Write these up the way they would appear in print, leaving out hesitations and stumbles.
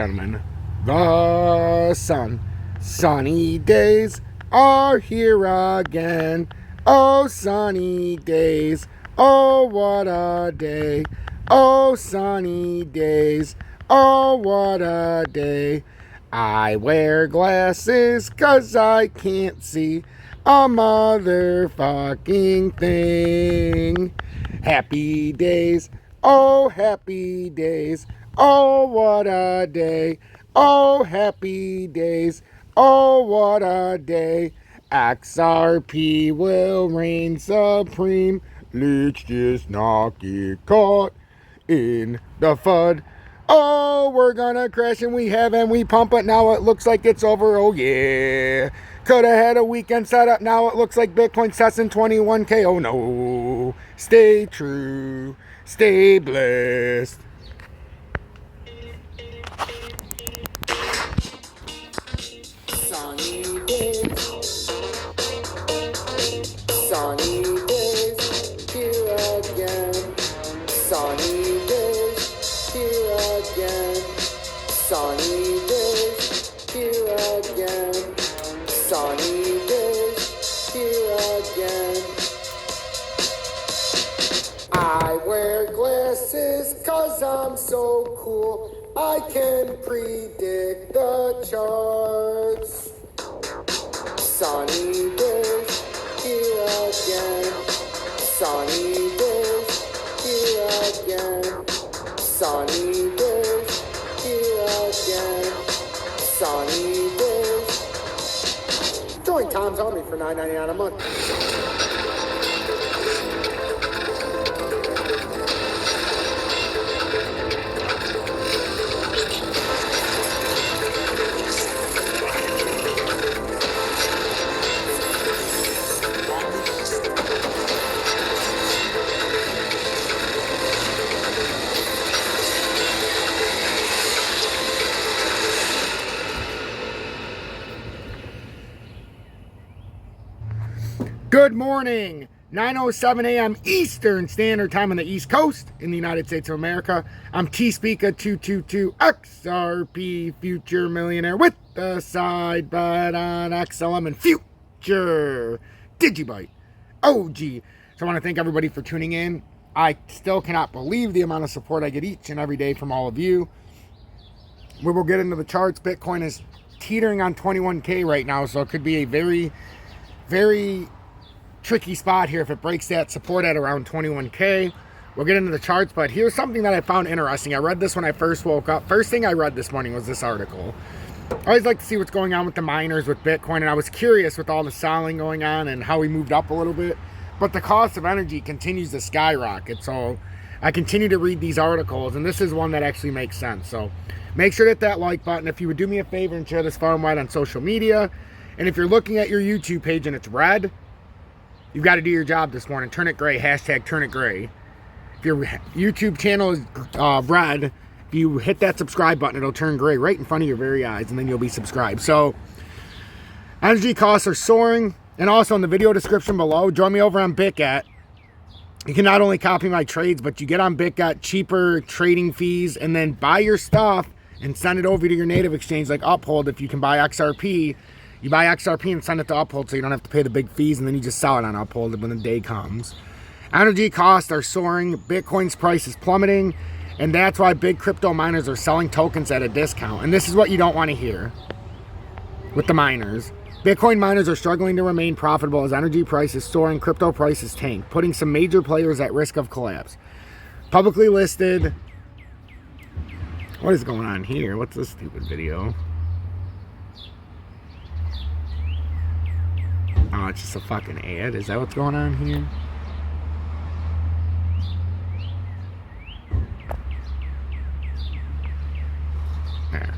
Gentlemen, the sunny days are here again. Oh, sunny days, oh, what a day. Oh, sunny days, oh, what a day. I wear glasses 'cause I can't see a motherfucking thing. Happy days, oh, happy days. Oh, what a day. Oh, happy days. Oh, what a day. XRP will reign supreme. Let's just not get caught in the FUD. Oh, we're gonna crash and we have and we pump it. Now it looks like it's over. Oh, yeah. Could have had a weekend setup. Now it looks like Bitcoin's testing 21K. Oh, no. Stay true. Stay blessed. Sunny days, here again. Sunny days, here again. Sunny days, here again. Sunny days, here again. I wear glasses 'cause I'm so cool. I can predict the charts. Sunny days, here again. Sunny days, here again. Sunny days, here again. Sunny days. Join Tom's Army for $9.99 a month. Good morning, 9:07 a.m. Eastern Standard Time on the East Coast in the United States of America. I'm T-Speaker 222 XRP Future Millionaire with the side bet on XLM and Future Digibyte OG. So I want to thank everybody for tuning in. I still cannot believe the amount of support I get each and every day from all of you. We will get into the charts. Bitcoin is teetering on 21K right now, so it could be a very, very tricky spot here if it breaks that support at around 21K. We'll get into the charts, but here's something that I found interesting. I read this when I first woke up. First thing I read this morning was this article. I always like to see what's going on with the miners with Bitcoin, and I was curious with all the selling going on and how we moved up a little bit. But the cost of energy continues to skyrocket, so I continue to read these articles, and this is one that actually makes sense. So make sure to hit that like button. If you would do me a favor and share this far and wide on social media, and if you're looking at your YouTube page and it's red, you've got to do your job this morning. Turn it gray. Hashtag turn it gray. If your YouTube channel is red, if you hit that subscribe button, it'll turn gray right in front of your very eyes, and then you'll be subscribed. So energy costs are soaring. And also in the video description below, join me over on BITGET. You can not only copy my trades, but you get on BITGET cheaper trading fees, and then buy your stuff and send it over to your native exchange like Uphold. If you can buy XRP, you buy XRP and send it to Uphold so you don't have to pay the big fees, and then you just sell it on Uphold when the day comes. Energy costs are soaring. Bitcoin's price is plummeting, and that's why big crypto miners are selling tokens at a discount. And this is what you don't want to hear with the miners. Bitcoin miners are struggling to remain profitable as energy prices soar and crypto prices tank, putting some major players at risk of collapse. Publicly listed... What is going on here? What's this stupid video? Oh, it's just a fucking ad. Is that what's going on here?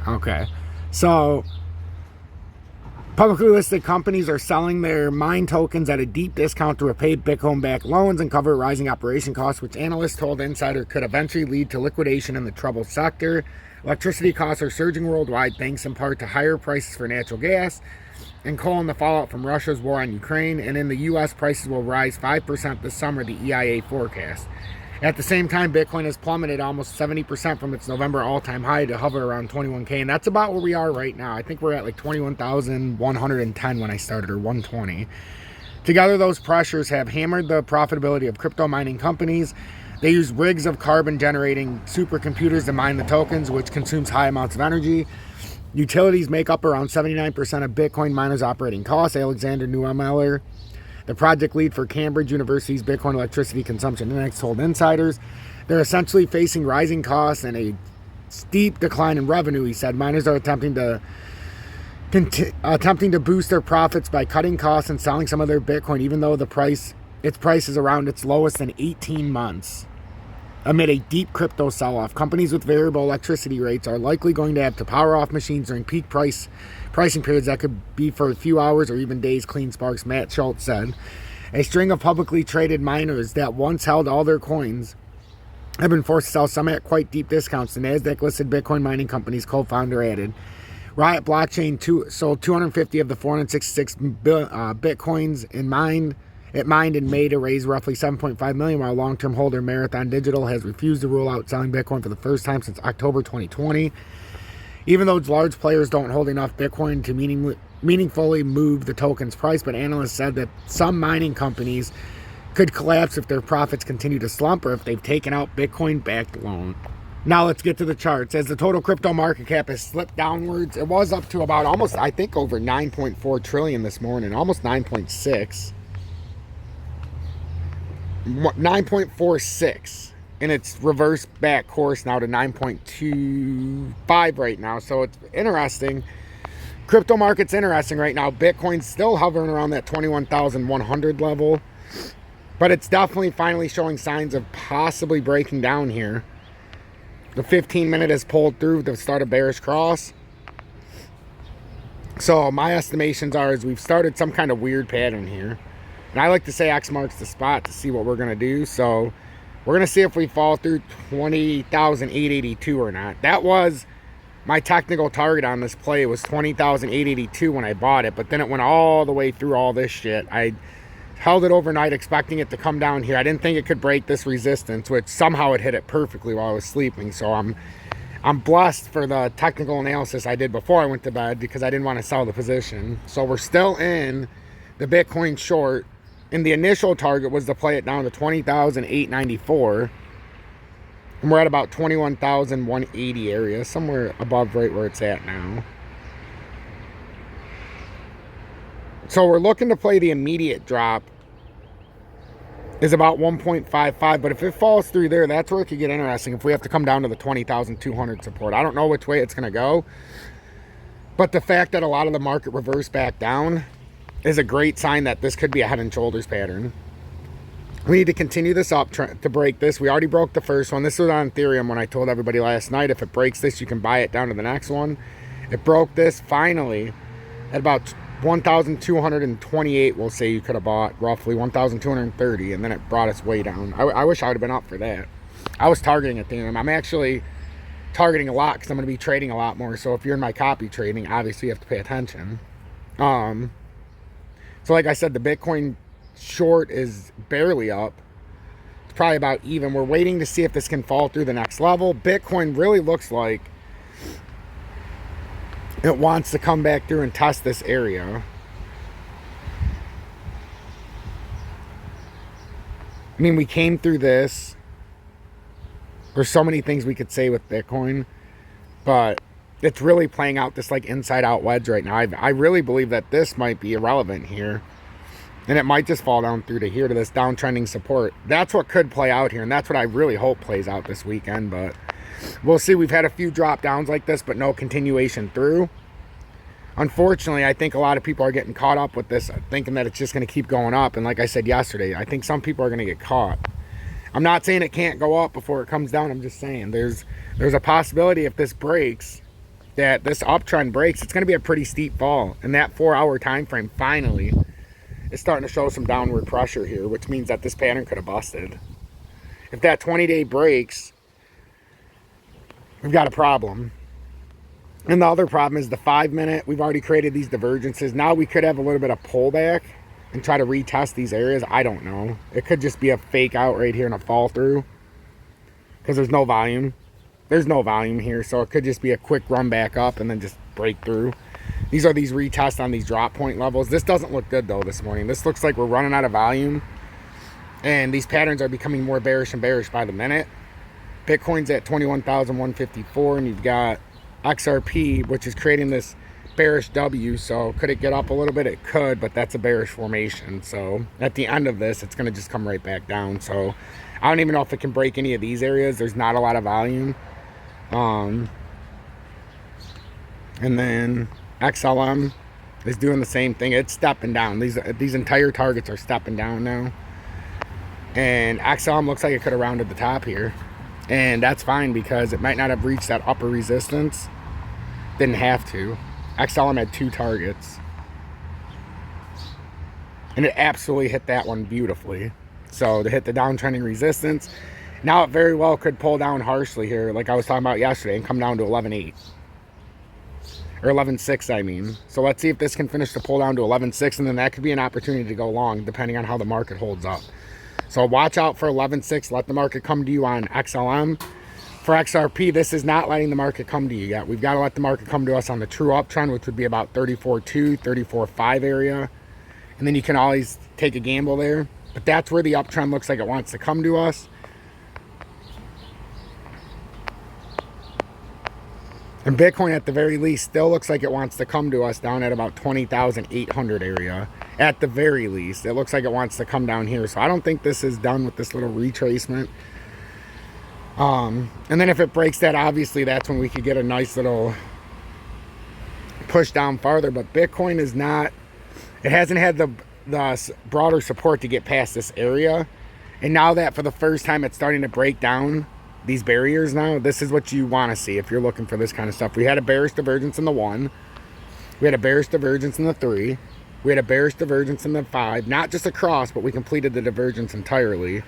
Okay. So, publicly listed companies are selling their mine tokens at a deep discount to repay Bitcoin-backed loans and cover rising operation costs, which analysts told Insider could eventually lead to liquidation in the troubled sector. Electricity costs are surging worldwide thanks in part to higher prices for natural gas and coal in the fallout from Russia's war on Ukraine. And in the U.S., prices will rise 5% this summer, the EIA forecast. At the same time, Bitcoin has plummeted almost 70% from its November all-time high to hover around 21K, and that's about where we are right now. I think we're at like 21,110 when I started, or 120. Together, those pressures have hammered the profitability of crypto mining companies. They use rigs of carbon-generating supercomputers to mine the tokens, which consumes high amounts of energy. Utilities make up around 79% of Bitcoin miners' operating costs. Alexander Neumeller, the project lead for Cambridge University's Bitcoin Electricity Consumption Index, told insiders they're essentially facing rising costs and a steep decline in revenue. He said miners are attempting to boost their profits by cutting costs and selling some of their Bitcoin, even though its price is around its lowest in 18 months. Amid a deep crypto sell-off, companies with variable electricity rates are likely going to have to power off machines during peak pricing periods that could be for a few hours or even days, CleanSpark's Matt Schultz said. A string of publicly traded miners that once held all their coins have been forced to sell some at quite deep discounts. The NASDAQ-listed Bitcoin mining company's co-founder added. Riot Blockchain sold 250 of the 466 Bitcoins it mined in May to raise roughly $7.5 million, while long-term holder Marathon Digital has refused to rule out selling Bitcoin for the first time since October 2020. Even though large players don't hold enough Bitcoin to meaningfully move the token's price, but analysts said that some mining companies could collapse if their profits continue to slump or if they've taken out Bitcoin-backed loan. Now let's get to the charts. As the total crypto market cap has slipped downwards, it was up to about almost, I think, over 9.4 trillion this morning, almost 9.6. 9.46, and it's reversed back course now to 9.25 right now. So it's interesting. Crypto market's interesting right now. Bitcoin's still hovering around that 21,100 level, but it's definitely finally showing signs of possibly breaking down here. The 15-minute has pulled through to start a bearish cross. So my estimations are we've started some kind of weird pattern here. And I like to say X marks the spot to see what we're going to do. So we're going to see if we fall through 20,882 or not. That was my technical target on this play. It was 20,882 when I bought it. But then it went all the way through all this shit. I held it overnight expecting it to come down here. I didn't think it could break this resistance, which somehow it hit it perfectly while I was sleeping. So I'm blessed for the technical analysis I did before I went to bed because I didn't want to sell the position. So we're still in the Bitcoin short. And the initial target was to play it down to 20,894. And we're at about 21,180 area, somewhere above right where it's at now. So we're looking to play the immediate drop is about 1.55. But if it falls through there, that's where it could get interesting. If we have to come down to the 20,200 support. I don't know which way it's going to go. But the fact that a lot of the market reversed back down is a great sign that this could be a head and shoulders pattern. We need to continue this up to break this. We already broke the first one. This was on Ethereum when I told everybody last night, if it breaks this, you can buy it down to the next one. It broke this finally at about 1,228. We'll say you could have bought roughly 1,230, and then it brought us way down. I wish I would have been up for that. I was targeting Ethereum. I'm actually targeting a lot because I'm going to be trading a lot more. So if you're in my copy trading, obviously you have to pay attention. So like I said, the Bitcoin short is barely up. It's probably about even. We're waiting to see if this can fall through the next level. Bitcoin really looks like it wants to come back through and test this area. I mean, we came through this. There's so many things we could say with Bitcoin, but it's really playing out this like inside out wedge right now. I really believe that this might be irrelevant here. And it might just fall down through to here to this downtrending support. That's what could play out here. And that's what I really hope plays out this weekend. But we'll see. We've had a few drop downs like this, but no continuation through. Unfortunately, I think a lot of people are getting caught up with this, thinking that it's just going to keep going up. And like I said yesterday, I think some people are going to get caught. I'm not saying it can't go up before it comes down. I'm just saying there's a possibility if this breaks, that this uptrend breaks, it's going to be a pretty steep fall. And that 4-hour time frame finally is starting to show some downward pressure here, which means that this pattern could have busted. If that 20-day breaks, we've got a problem. And the other problem is the 5-minute. We've already created these divergences. Now we could have a little bit of pullback and try to retest these areas. I don't know. It could just be a fake out right here and a fall through. because there's no volume. There's no volume here, so it could just be a quick run back up and then just break through. These are these retests on these drop point levels. This doesn't look good though this morning. This looks like we're running out of volume, and these patterns are becoming more bearish and bearish by the minute. Bitcoin's at 21,154, and you've got XRP, which is creating this bearish W. So could it get up a little bit? It could, but that's a bearish formation. So at the end of this, it's going to just come right back down. So I don't even know if it can break any of these areas. There's not a lot of volume. And then XLM is doing the same thing. It's stepping down. These entire targets are stepping down now. And XLM looks like it could have rounded the top here. And that's fine because it might not have reached that upper resistance. Didn't have to. XLM had 2 targets. And it absolutely hit that one beautifully. So to hit the downtrending resistance. Now it very well could pull down harshly here, like I was talking about yesterday, and come down to 11.8. Or 11.6, I mean. So let's see if this can finish to pull down to 11.6, and then that could be an opportunity to go long, depending on how the market holds up. So watch out for 11.6. Let the market come to you on XLM. For XRP, this is not letting the market come to you yet. We've got to let the market come to us on the true uptrend, which would be about 34.2, 34.5 area. And then you can always take a gamble there. But that's where the uptrend looks like it wants to come to us. And Bitcoin, at the very least, still looks like it wants to come to us down at about 20,800 area. At the very least, it looks like it wants to come down here. So I don't think this is done with this little retracement. And then if it breaks that, obviously that's when we could get a nice little push down farther. But Bitcoin is not, it hasn't had the broader support to get past this area. And now that for the first time it's starting to break down these barriers now, this is what you want to see if you're looking for this kind of stuff. We had a bearish divergence in the 1. We had a bearish divergence in the 3. We had a bearish divergence in the 5. Not just across, but we completed the divergence entirely.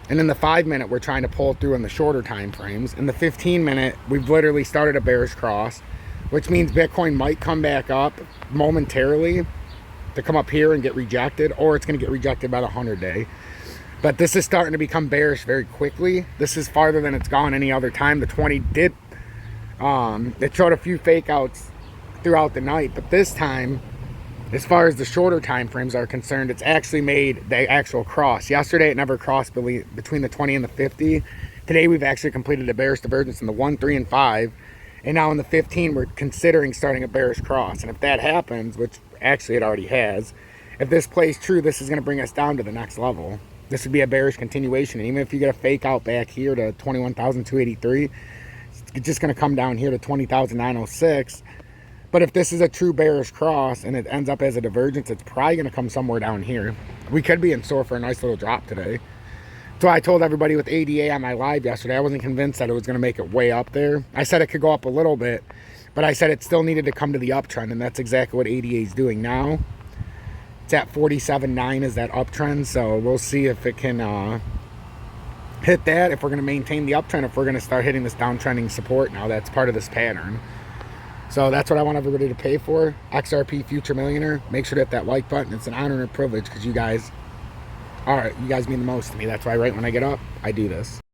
And in the 5-minute, we're trying to pull through in the shorter time frames. In the 15-minute, we've literally started a bearish cross, which means Bitcoin might come back up momentarily to come up here and get rejected, or it's going to get rejected by the 100-day. But this is starting to become bearish very quickly. This is farther than it's gone any other time. The 20 did, it showed a few fake outs throughout the night, but this time, as far as the shorter time frames are concerned, it's actually made the actual cross. Yesterday, it never crossed between the 20 and the 50. Today, we've actually completed a bearish divergence in the 1, 3, and 5. And now in the 15, we're considering starting a bearish cross. And if that happens, which actually it already has, if this plays true, this is going to bring us down to the next level. This would be a bearish continuation. And even if you get a fake out back here to 21,283, it's just going to come down here to 20,906. But if this is a true bearish cross and it ends up as a divergence, it's probably going to come somewhere down here. We could be in store for a nice little drop today. So I told everybody with ADA on my live yesterday, I wasn't convinced that it was going to make it way up there. I said it could go up a little bit, but I said it still needed to come to the uptrend, and that's exactly what ADA is doing now. It's at 47.9 is that uptrend, so we'll see if it can hit that, if we're going to maintain the uptrend, if we're going to start hitting this downtrending support now. That's part of this pattern. So that's what I want everybody to pay for. XRP Future Millionaire. Make sure to hit that like button. It's an honor and a privilege because you guys mean the most to me. That's why right when I get up, I do this.